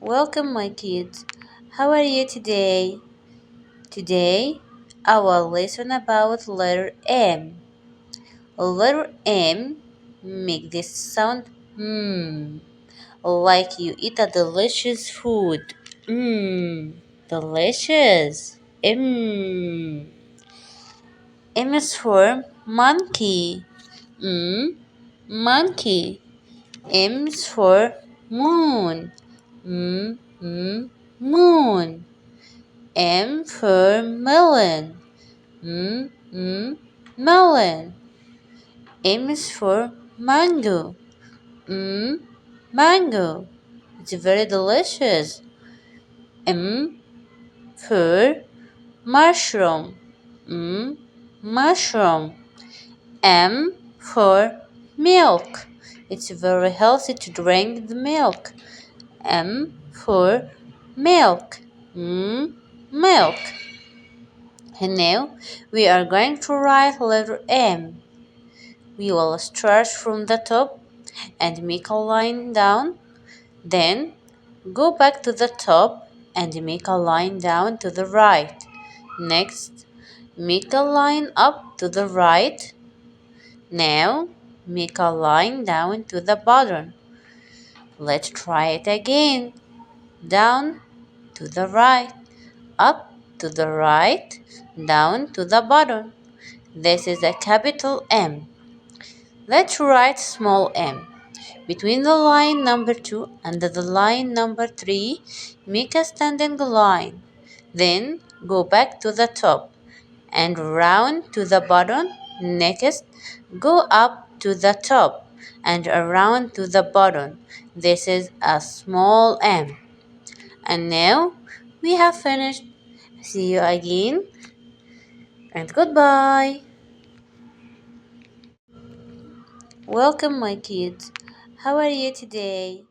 Welcome, my kids. How are you today? Today, I will listen about letter M. Letter M make this sound like you eat a delicious food. Delicious. M is for monkey. Monkey. M is for moon. Moon. M for melon. Melon. M is for mango. Mango. It's very delicious. M for mushroom. Mushroom. M for milk. It's very healthy to drink the milk. M for milk. Milk. And now we are going to write letter M. We will start from the top and make a line down. Then go back to the top and make a line down to the right. Next, make a line up to the right. Now, make a line down to the bottom. Let's try it again. Down to the right, up to the right, down to the bottom. This is a capital M. Let's write small m. Between the line number 2 and the line number 3, make a standing line. Then go back to the top and round to the bottom. Next, go up to the top and around to the bottom. This is a small m. And now we have finished. See you again and goodbye. Welcome, my kids. How are you today?